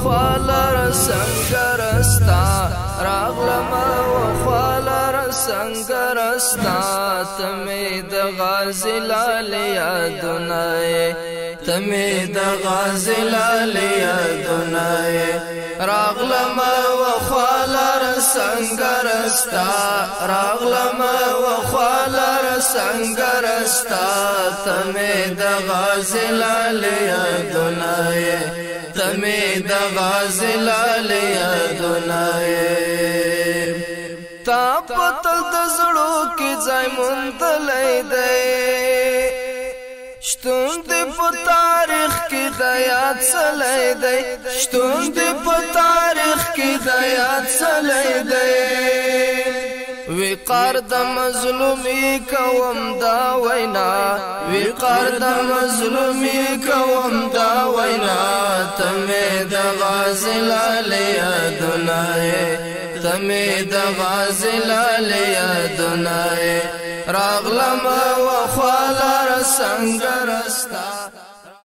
خالر سنگرستا راغلم و خالر سنگرستا تمی د غازی لال یادونای تمی د غازی لال یادونای راغلم و خالر سنگرستا راغلم و خالر سنگرستا تمی د غازی لال یادونای تمی د غازی لال یادونای تا پتل د زړو کې ځای مونتلای دی شتون دې په تاریخ کې د یاد سلای دی شتون دې په تاریخ کې د یاد سلای دی وقار د مظلومی کوم دا وینا وقار د مظلومی کوم دا وینا تمه د غازی لال یادونای تمه د غازی لال یادونای راغلم و خالر سنگرستا